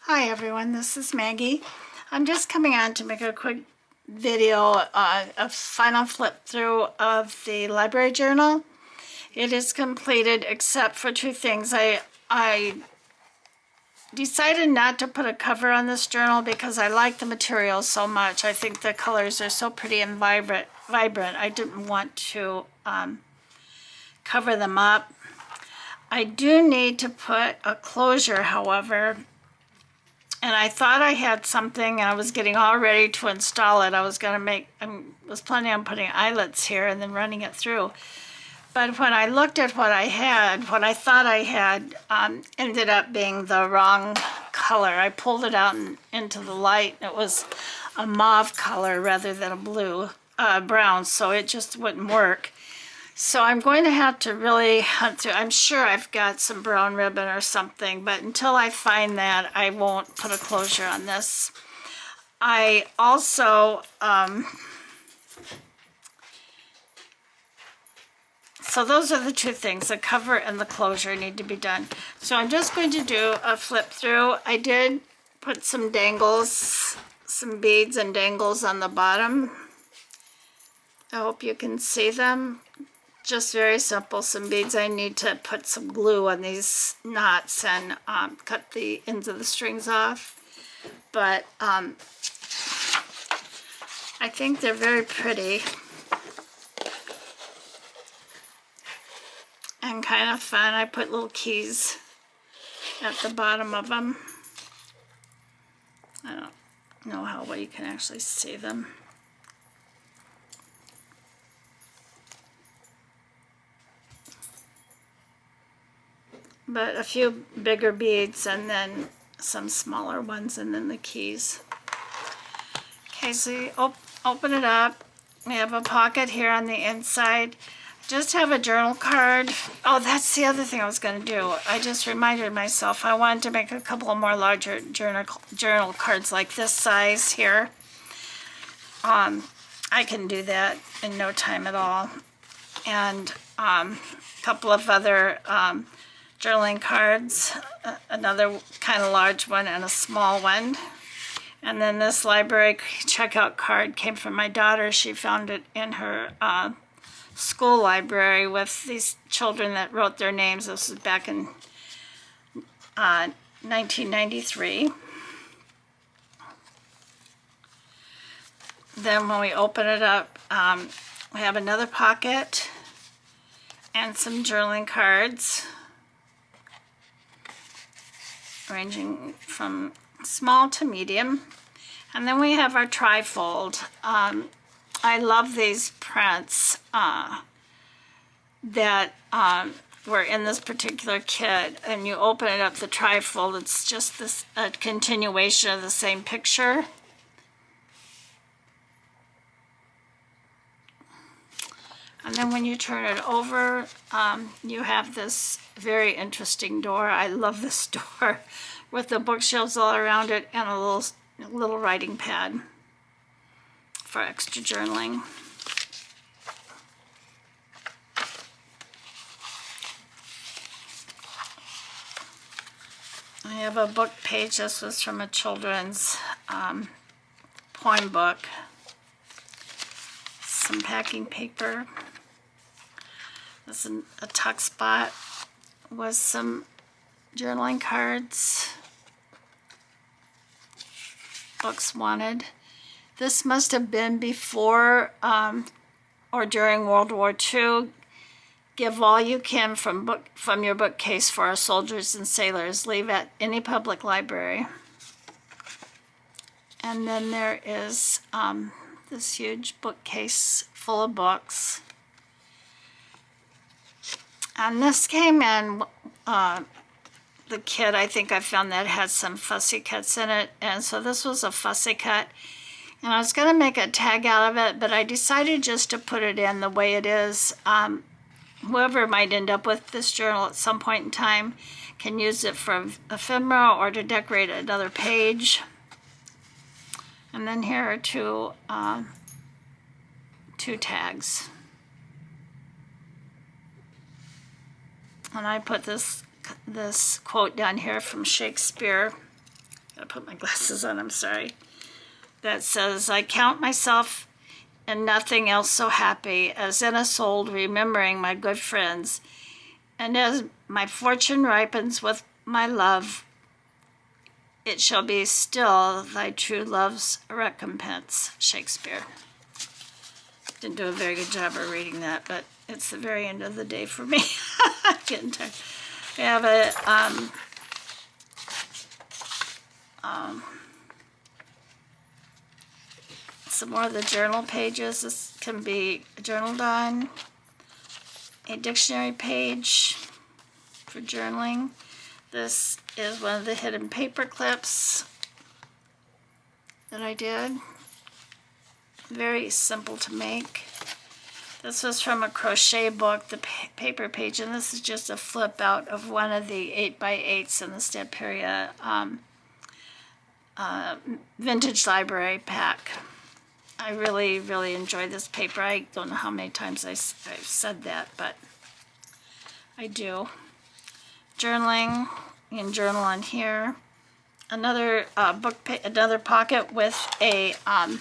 Hi everyone, this is Maggie. I'm just coming on to make a quick video, a final flip through of the library journal. It is completed except for two things. I decided not to put a cover on this journal because I like the material so much. I think the colors are so pretty and vibrant. I didn't want to cover them up. I do need to put a closure, however. And I thought I had something, and I was getting all ready to install it. I was planning on putting eyelets here and then running it through. But when I looked at what I had, what I thought I had ended up being the wrong color. I pulled it out into the light. It was a mauve color rather than a blue, brown, so it just wouldn't work. So I'm going to have to really hunt through. I'm sure I've got some brown ribbon or something, but until I find that, I won't put a closure on this. I also, so those are the two things, the cover and the closure need to be done. So I'm just going to do a flip through. I did put some dangles, some beads and dangles on the bottom. I hope you can see them. Just very simple, some beads. I need to put some glue on these knots and cut the ends of the strings off. But I think they're very pretty and kind of fun. I put little keys at the bottom of them. I don't know how well you can actually see them. But a few bigger beads and then some smaller ones and then the keys. Okay, so you open it up. We have a pocket here on the inside. Just have a journal card. Oh, that's the other thing I was going to do. I just reminded myself I wanted to make a couple of more larger journal cards like this size here. I can do that in no time at all. And a couple of other journaling cards, another kind of large one and a small one. And then this library checkout card came from my daughter. She found it in her school library with these children that wrote their names. This was back in 1993. Then when we open it up, we have another pocket and some journaling cards, ranging from small to medium. And then we have our trifold. I love these prints that were in this particular kit. And you open it up, the trifold, it's just a continuation of the same picture. And then when you turn it over, you have this very interesting door. I love this door with the bookshelves all around it and a little writing pad for extra journaling. I have a book page. This was from a children's poem book. Some packing paper. This is a tuck spot with some journaling cards. Books wanted. This must have been before or during World War II. Give all you can from your bookcase for our soldiers and sailors. Leave at any public library. And then there is this huge bookcase full of books. And this came in the kit. I think I found that had some fussy cuts in it. And so this was a fussy cut. And I was going to make a tag out of it, but I decided just to put it in the way it is. Whoever might end up with this journal at some point in time can use it for ephemera or to decorate another page. And then here are two tags. And I put this quote down here from Shakespeare. Gotta put my glasses on, I'm sorry. That says, I count myself and nothing else so happy as in a soul remembering my good friends. And as my fortune ripens with my love, it shall be still thy true love's recompense. Shakespeare. Didn't do a very good job of reading that, but it's the very end of the day for me. I'm getting tired. We have a some more of the journal pages. This can be journaled on. A dictionary page for journaling. This is one of the hidden paper clips that I did. Very simple to make. This was from a crochet book, the paper page, and this is just a flip out of one of the 8x8s in the Stamperia vintage library pack. I really, really enjoy this paper. I don't know how many times I've said that, but I do. Journaling, you can journal on here. Another another pocket with a an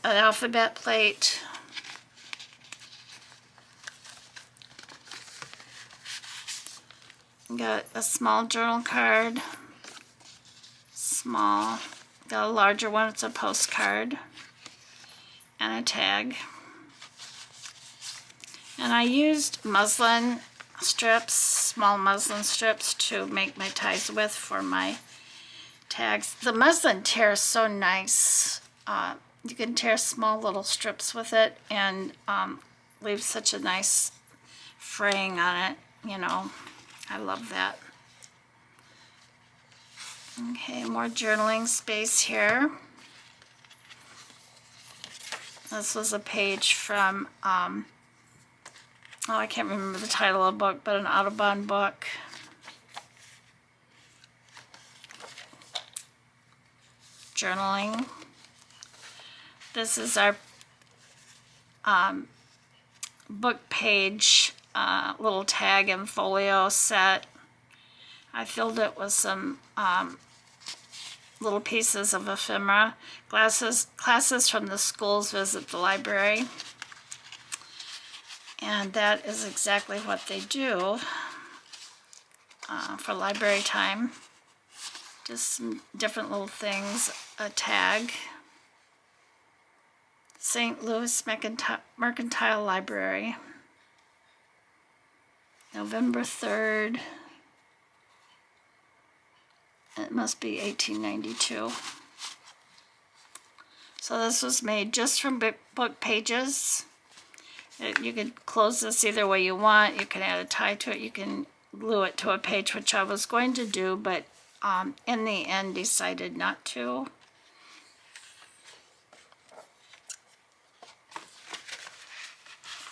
alphabet plate. Got a small journal card. Small. Got a larger one, it's a postcard. And a tag. And I used muslin strips, small muslin strips to make my ties with for my tags. The muslin tears so nice. You can tear small little strips with it and leave such a nice fraying on it, you know. I love that. Okay, more journaling space here. This was a page from, oh, I can't remember the title of the book, but an Audubon book. Journaling. This is our book page little tag and folio set. I filled it with some little pieces of ephemera. Classes from the schools visit the library. And that is exactly what they do for library time. Just some different little things. A tag. St. Louis Mercantile Library. November 3rd. It must be 1892. So this was made just from book pages. You could close this either way you want. You can add a tie to it. You can glue it to a page, which I was going to do, but in the end decided not to.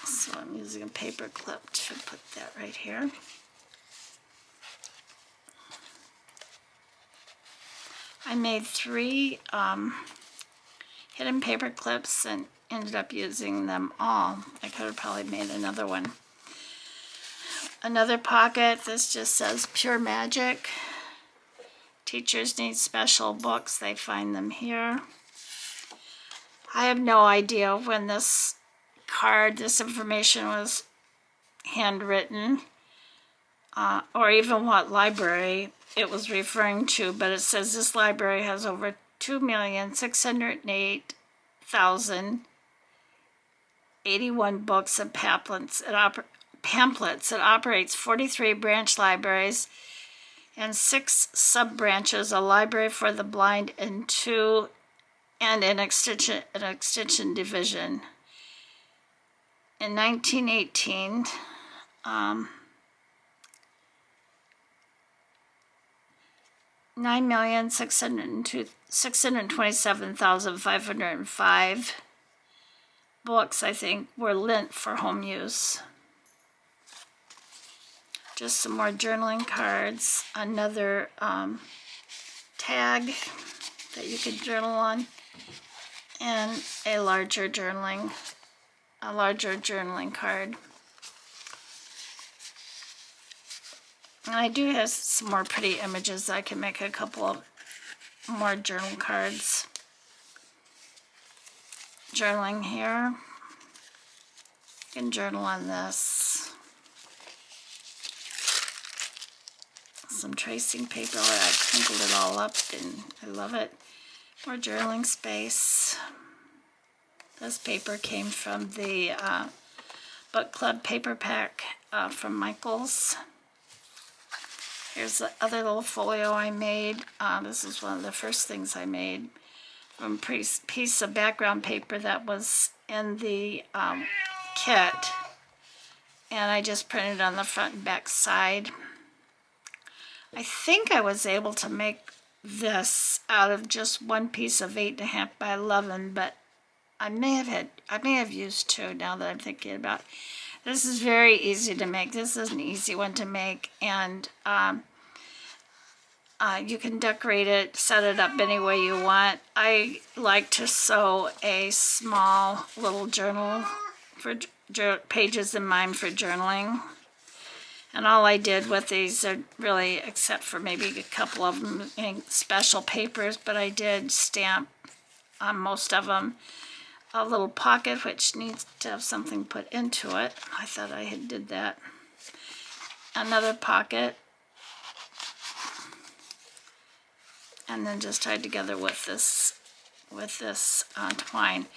So I'm using a paper clip to put that right here. I made 3 hidden paper clips and ended up using them all. I could have probably made another one. Another pocket, this just says Pure Magic. Teachers need special books, they find them here. I have no idea when this information was handwritten, or even what library it was referring to, but it says this library has over 2,608,081 books and pamphlets. It operates 43 branch libraries and 6 sub-branches, a library for the blind and an extension division. In 1918, 9,627,505 books, I think, were lent for home use. Just some more journaling cards, another tag that you could journal on, and a larger journaling card. And I do have some more pretty images. I can make a couple of more journal cards. Journaling here. You can journal on this. Some tracing paper where I crinkled it all up and I love it. More journaling space. This paper came from the book club paper pack from Michaels. Here's the other little folio I made. This is one of the first things I made from a piece of background paper that was in the kit. And I just printed on the front and back side. I think I was able to make this out of just one piece of 8.5 by 11, but I may have used 2 now that I'm thinking about it. This is very easy to make. This is an easy one to make, and you can decorate it, set it up any way you want. I like to sew a small little journal for pages in mine for journaling. And all I did with these are really, except for maybe a couple of them in special papers, but I did stamp on most of them a little pocket, which needs to have something put into it. I thought I had did that. Another pocket. And then just tied together with this twine.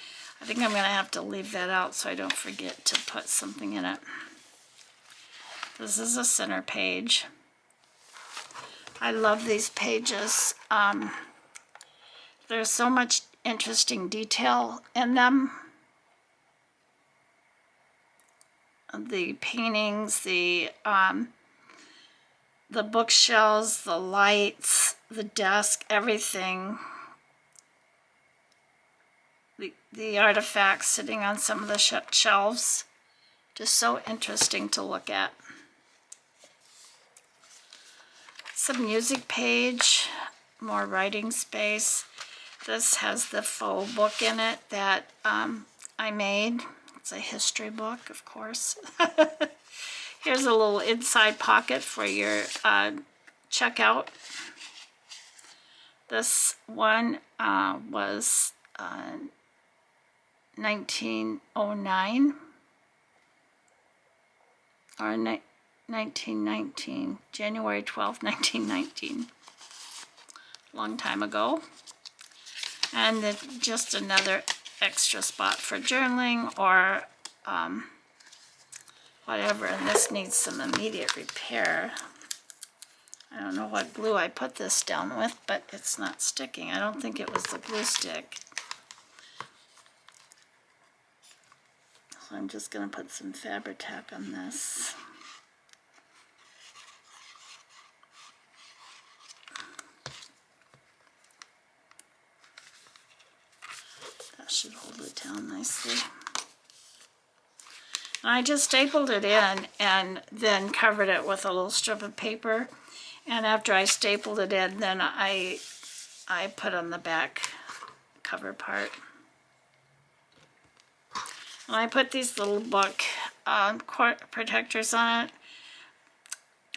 I think I'm going to have to leave that out so I don't forget to put something in it. This is a center page. I love these pages. There's so much interesting detail in them. The paintings, the bookshelves, the lights, the desk, everything. The artifacts sitting on some of the shelves. Just so interesting to look at. Some music page, more writing space. This has the faux book in it that I made. It's a history book, of course. Here's a little inside pocket for your checkout. This one was 1909 or 1919, January 12th, 1919. Long time ago. And then just another extra spot for journaling or whatever. And this needs some immediate repair. I don't know what glue I put this down with, but it's not sticking. I don't think it was the glue stick. So I'm just going to put some Fabri-Tac on this. That should hold it down nicely. And I just stapled it in and then covered it with a little strip of paper. And after I stapled it in, then I put on the back cover part. And I put these little book protectors on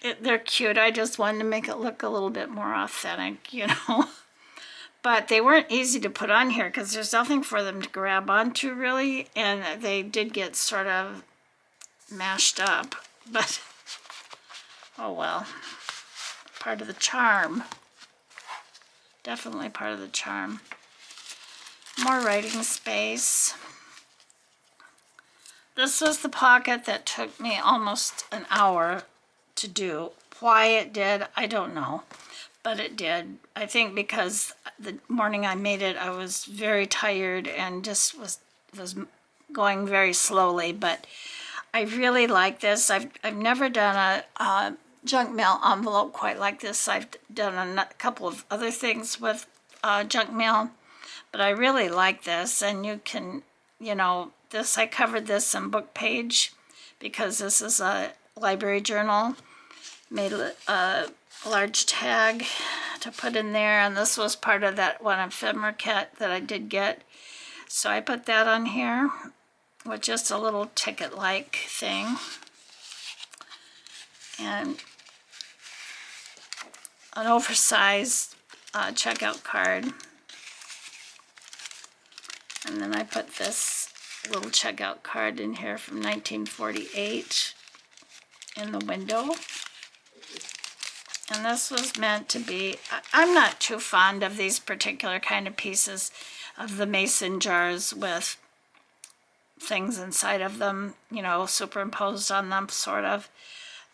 it. They're cute. I just wanted to make it look a little bit more authentic, you know. But they weren't easy to put on here because there's nothing for them to grab onto really. And they did get sort of mashed up. But, oh well. Part of the charm. Definitely part of the charm. More writing space. This was the pocket that took me almost an hour to do. Why it did, I don't know, but it did. I think because the morning I made it, I was very tired and just was going very slowly, but I really like this. I've never done a junk mail envelope quite like this. I've done a couple of other things with junk mail, but I really like this. And you can, you know, I covered this in book page because this is a library journal. Made a large tag to put in there, and this was part of that one ephemera kit that I did get. So I put that on here with just a little ticket-like thing. And an oversized checkout card. And then I put this little checkout card in here from 1948 in the window. And this was meant to be, I'm not too fond of these particular kind of pieces of the mason jars with things inside of them, you know, superimposed on them, sort of.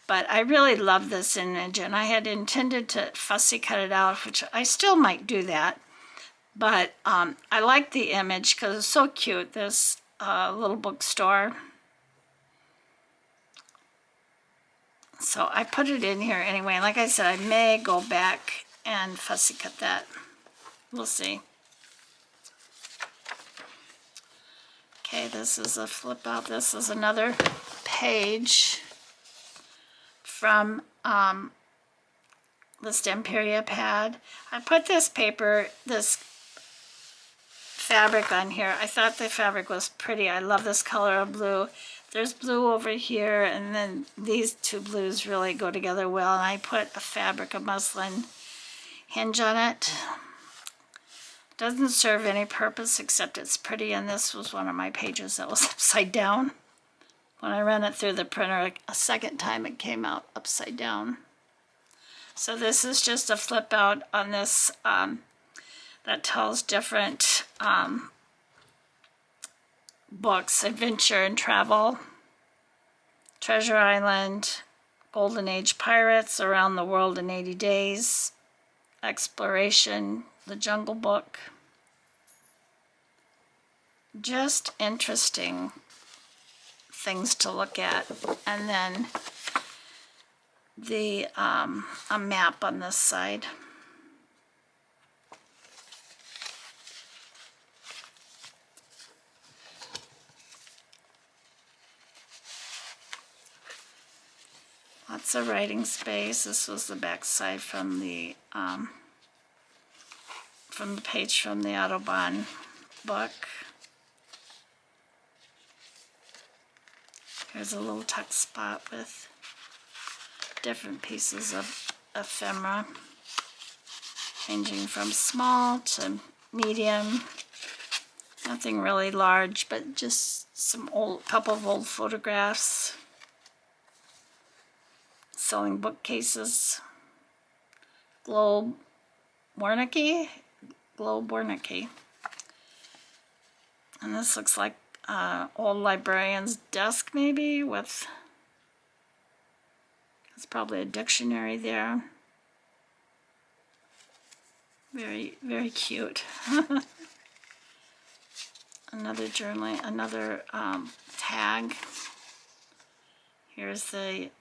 But I really love this image, and I had intended to fussy cut it out, which I still might do that. But I like the image because it's so cute, this little bookstore. So I put it in here anyway. Like I said, I may go back and fussy cut that. We'll see. Okay, this is a flip out. This is another page from the Stamperia pad. I put this paper, this fabric on here. I thought the fabric was pretty. I love this color of blue. There's blue over here, and then these two blues really go together well, and I put a fabric, a muslin hinge on it. Doesn't serve any purpose except it's pretty, and this was one of my pages that was upside down. When I ran it through the printer a second time, it came out upside down. So this is just a flip out on this that tells different books: Adventure and Travel, Treasure Island, Golden Age Pirates, Around the World in 80 Days, Exploration, The Jungle Book. Just interesting things to look at. And then the a map on this side. Lots of writing space. This was the back side from the page from the Audubon book. Here's a little tuck spot with different pieces of ephemera, ranging from small to medium. Nothing really large, but just some couple of old photographs. Selling bookcases. Globe Wernicke. And this looks like old librarian's desk, maybe, with, it's probably a dictionary there. Very, very cute. Another journaling, another tag. Here's the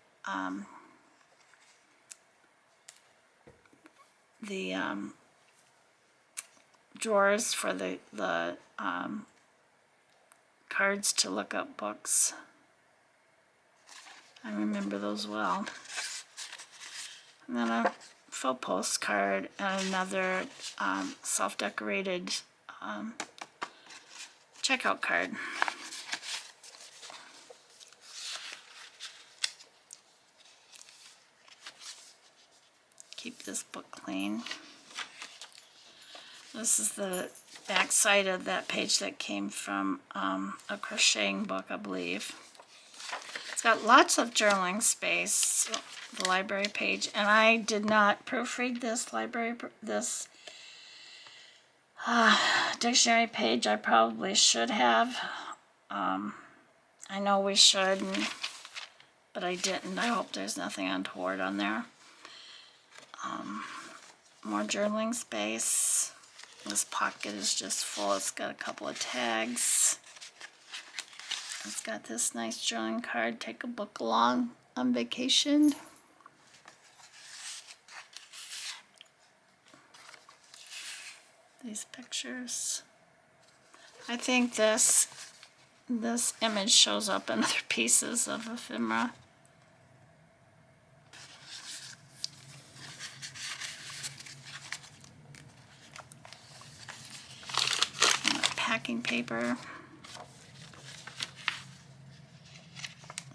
drawers for the cards to look up books. I remember those well. And then a faux postcard and another self-decorated checkout card. Keep this book clean. This is the back side of that page that came from a crocheting book, I believe. It's got lots of journaling space, the library page, and I did not proofread this dictionary page. I probably should have. I know we should, but I didn't. I hope there's nothing untoward on there. More journaling space. This pocket is just full. It's got a couple of tags. It's got this nice journaling card. Take a book along on vacation. These pictures. I think this image shows up in other pieces of ephemera. Packing paper.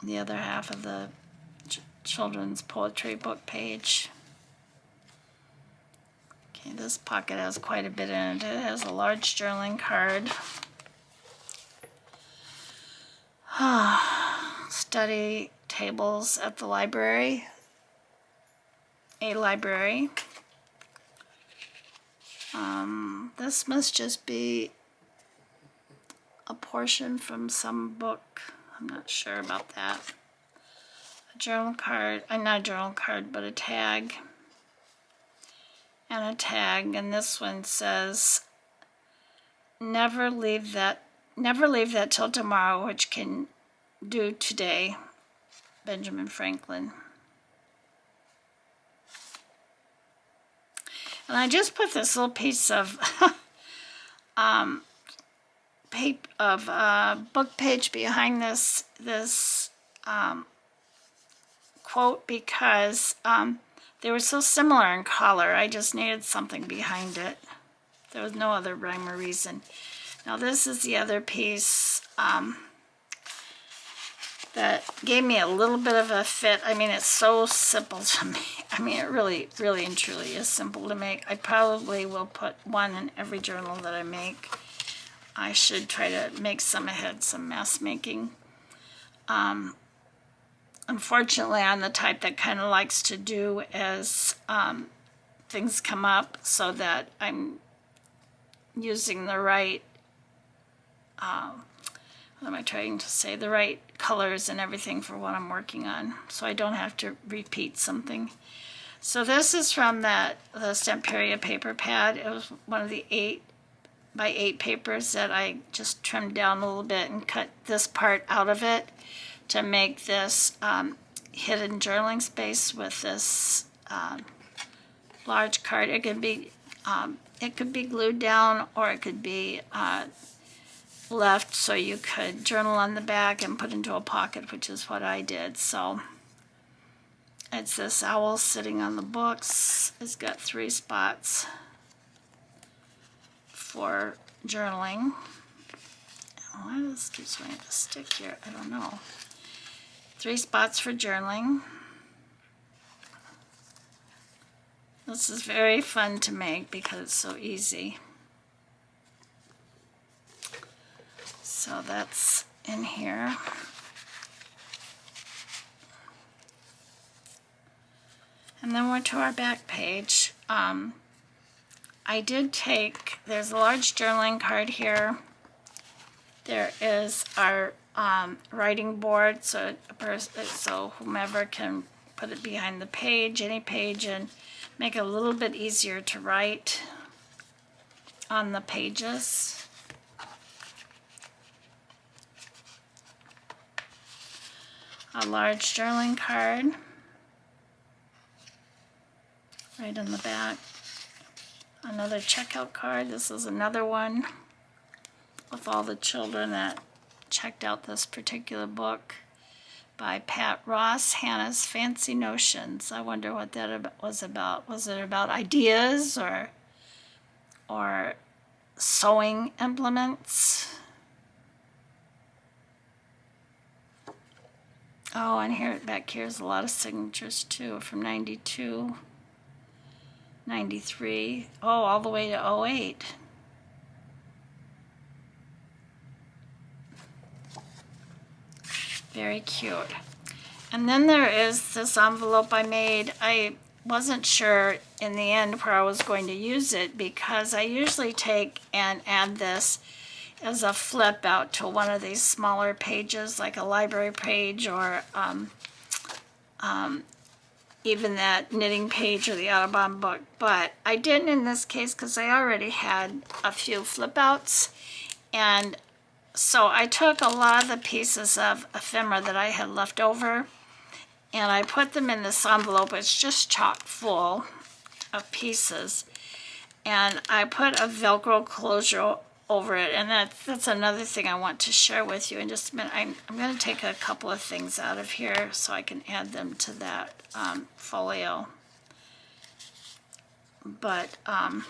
The other half of the children's poetry book page. This pocket has quite a bit in it. It has a large journaling card. Study tables at the library. A library. This must just be a portion from some book. I'm not sure about that. A journal card, not a journal card, but a tag. And a tag, and this one says, never leave that till tomorrow, which can do today. Benjamin Franklin. And I just put this little piece of book page behind this quote because they were so similar in color. I just needed something behind it. There was no other rhyme or reason. Now this is the other piece that gave me a little bit of a fit. I mean, it's so simple to make. I mean, it really, really and truly is simple to make. I probably will put one in every journal that I make. I should try to make some ahead, some mass making. Unfortunately, I'm the type that kind of likes to do as things come up so that I'm using the right, what am I trying to say, the right colors and everything for what I'm working on, so I don't have to repeat something. So this is from the Stamperia paper pad. It was one of the 8x8 papers that I just trimmed down a little bit and cut this part out of it to make this hidden journaling space with this large card. It could be glued down, or it could be left so you could journal on the back and put into a pocket, which is what I did. So it's this owl sitting on the books. It's got 3 spots for journaling. Why does this keep wanting to stick here? I don't know. 3 spots for journaling. This is very fun to make because it's so easy. So that's in here. And then we're to our back page. I did take, there's a large journaling card here. There is our writing board, so whomever can put it behind the page, any page, and make it a little bit easier to write on the pages. A large journaling card right in the back. Another checkout card. This is another one with all the children that checked out this particular book by Pat Ross, Hannah's Fancy Notions. I wonder what that was about. Was it about ideas or sewing implements? Oh, and here back here is a lot of signatures too, from 92, 93, oh, all the way to 08. Very cute. And then there is this envelope I made. I wasn't sure in the end where I was going to use it because I usually take and add this as a flip out to one of these smaller pages, like a library page or even that knitting page or the Audubon book. But I didn't in this case because I already had a few flip outs. And so I took a lot of the pieces of ephemera that I had left over and I put them in this envelope. It's just chock full of pieces. And I put a Velcro closure over it, and that's another thing I want to share with you in just a minute. I'm going to take a couple of things out of here so I can add them to that folio. But I'm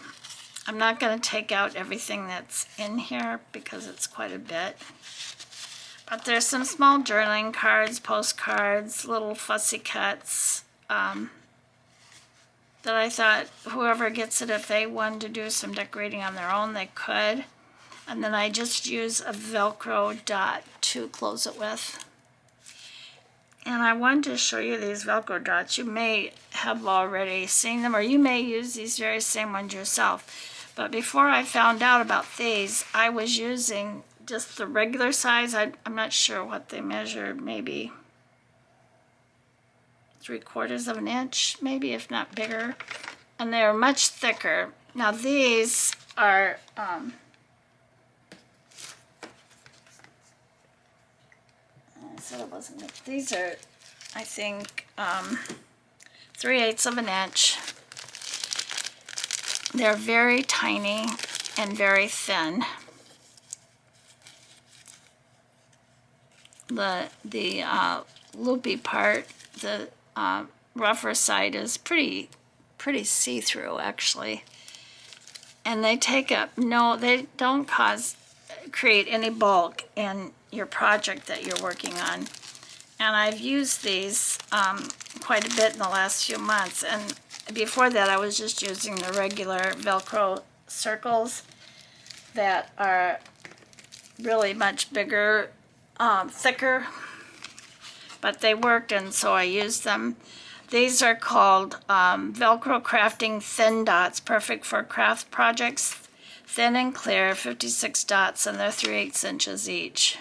not going to take out everything that's in here because it's quite a bit. But there's some small journaling cards, postcards, little fussy cuts. that I thought whoever gets it, if they wanted to do some decorating on their own, they could. And then I just use a Velcro dot to close it with. And I wanted to show you these Velcro dots. You may have already seen them, or you may use these very same ones yourself. But before I found out about these, I was using just the regular size. I'm not sure what they measure, maybe 3/4 of an inch, maybe, if not bigger. And they're much thicker. Now these are, I said it wasn't, these are, I think, 3/8 of an inch. They're very tiny and very thin. The loopy part, the rougher side, is pretty see-through actually. And they take up, no, they don't create any bulk in your project that you're working on. And I've used these quite a bit in the last few months. And before that, I was just using the regular Velcro circles that are really much bigger, thicker, but they worked, and so I used them. These are called Velcro Crafting Thin Dots, perfect for craft projects. Thin and clear, 56 dots, and they're 3/8 inches each.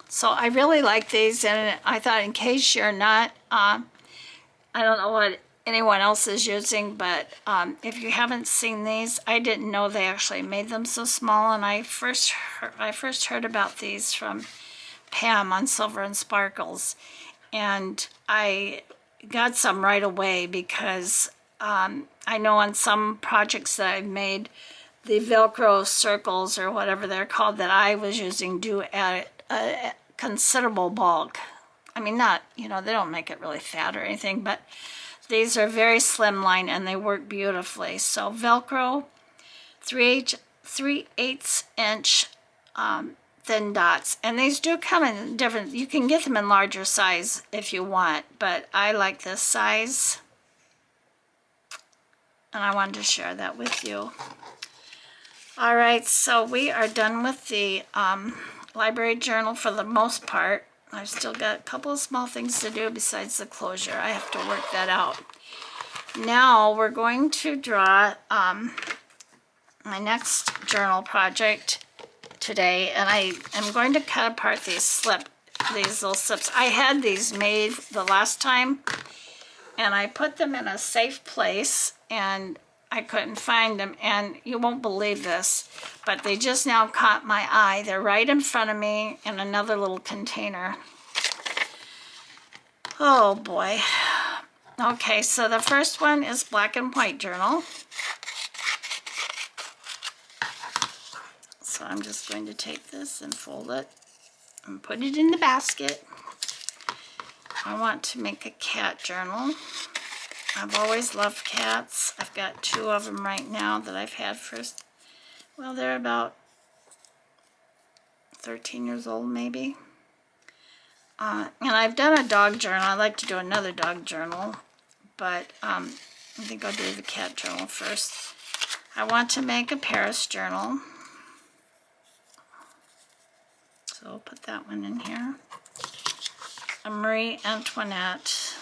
So I really like these, and I thought, in case you're not, I don't know what anyone else is using, but if you haven't seen these, I didn't know they actually made them so small, and I first heard about these from Pam on Silver and Sparkles, and I got some right away because I know on some projects that I've made, the Velcro circles, or whatever they're called, that I was using do add a considerable bulk. I mean, not, they don't make it really fat or anything, but these are very slimline and they work beautifully. So Velcro 3/8 inch thin dots, and these do come in different, you can get them in larger size if you want, but I like this size, and I wanted to share that with you. All right, so we are done with the library journal for the most part. I've still got a couple of small things to do besides the closure. I have to work that out. Now we're going to draw my next journal project today, and I am going to cut apart these little slips. I had these made the last time, and I put them in a safe place, and I couldn't find them, and you won't believe this, but they just now caught my eye. They're right in front of me in another little container. Oh boy. Okay, so the first one is black and white journal. So I'm just going to take this and fold it and put it in the basket. I want to make a cat journal. I've always loved cats. I've got 2 of them right now that I've had for, well, they're about 13 years old maybe. And I've done a dog journal. I'd like to do another dog journal, but I think I'll do the cat journal first. I want to make a Paris journal. So I'll put that one in here. A Marie Antoinette.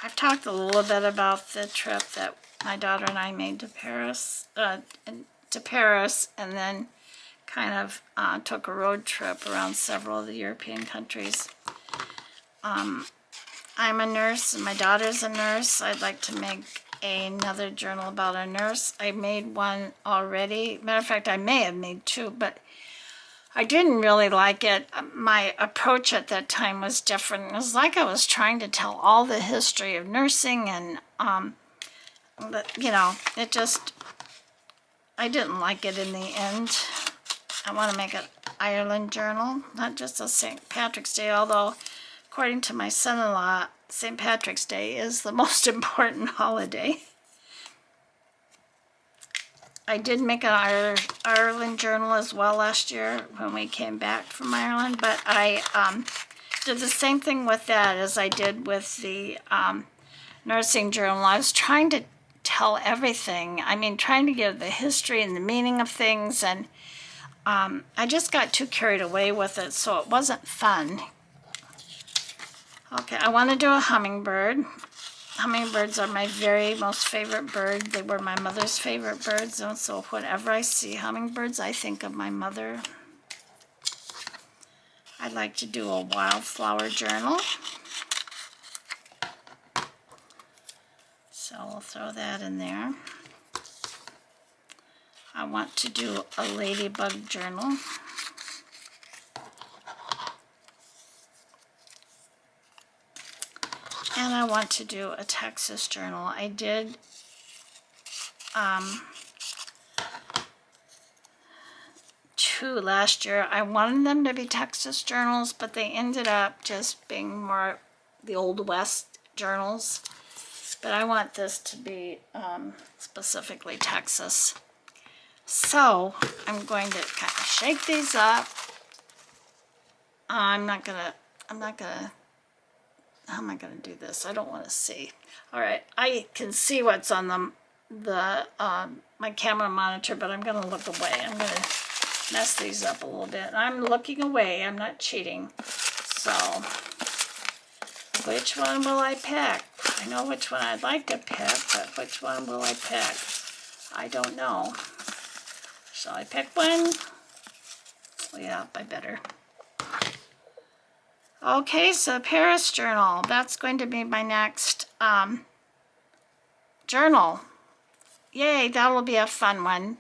I've talked a little bit about the trip that my daughter and I made to Paris, and then kind of took a road trip around several of the European countries. I'm a nurse, and my daughter's a nurse. I'd like to make another journal about a nurse. I made one already. Matter of fact, I may have made 2, but I didn't really like it. My approach at that time was different. It was like I was trying to tell all the history of nursing, and it just, I didn't like it in the end. I want to make an Ireland journal, not just a St. Patrick's Day, although according to my son-in-law, St. Patrick's Day is the most important holiday. I did make an Ireland journal as well last year when we came back from Ireland, but I did the same thing with that as I did with the nursing journal. I was trying to tell everything. I mean, trying to give the history and the meaning of things, and I just got too carried away with it, so it wasn't fun. Okay, I want to do a hummingbird. Hummingbirds are my very most favorite bird. They were my mother's favorite birds, and so whenever I see hummingbirds, I think of my mother. I'd like to do a wildflower journal. So we'll throw that in there. I want to do a ladybug journal. And I want to do a Texas journal. I did two last year. I wanted them to be Texas journals, but they ended up just being more the Old West journals. But I want this to be specifically Texas. So I'm going to kind of shake these up. How am I gonna do this? I don't want to see. All right, I can see what's on my camera monitor, but I'm gonna look away. I'm gonna mess these up a little bit. I'm looking away, I'm not cheating. So, which one will I pick? I know which one I'd like to pick, but which one will I pick? I don't know. Shall I pick one? Yeah, I better. Okay, so Paris journal. That's going to be my next journal. Yay, that'll be a fun one.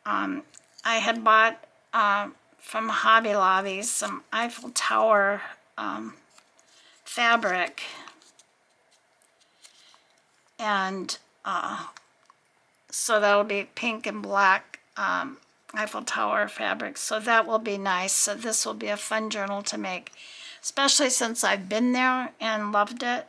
I had bought from Hobby Lobby some Eiffel Tower fabric, and so that'll be pink and black Eiffel Tower fabric, so that will be nice. So this will be a fun journal to make, especially since I've been there and loved it.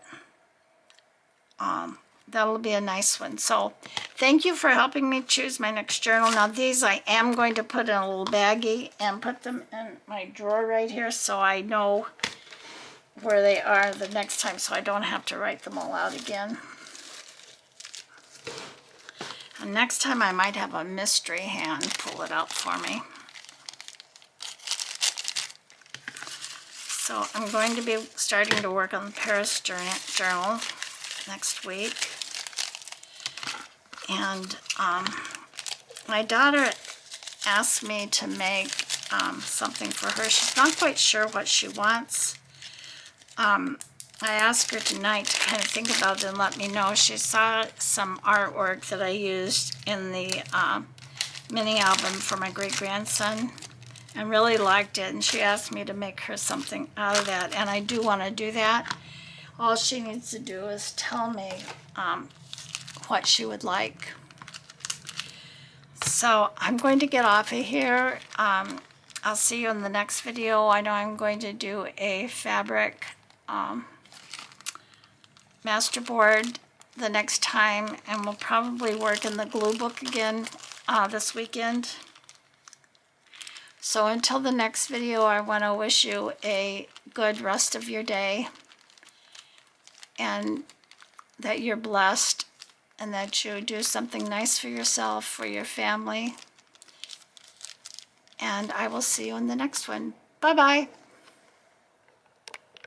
That'll be a nice one. So thank you for helping me choose my next journal. Now these I am going to put in a little baggie and put them in my drawer right here, so I know where they are the next time, so I don't have to write them all out again. And next time I might have a mystery hand pull it out for me. So I'm going to be starting to work on the Paris journal next week. And my daughter asked me to make something for her. She's not quite sure what she wants. I asked her tonight to kind of think about it and let me know. She saw some artwork that I used in the mini album for my great-grandson and really liked it, and she asked me to make her something out of that, and I do want to do that. All she needs to do is tell me what she would like. So I'm going to get off of here. I'll see you in the next video. I know I'm going to do a fabric masterboard the next time, and we'll probably work in the glue book again this weekend. So until the next video, I want to wish you a good rest of your day, and that you're blessed, and that you do something nice for yourself, for your family. And I will see you in the next one. Bye-bye.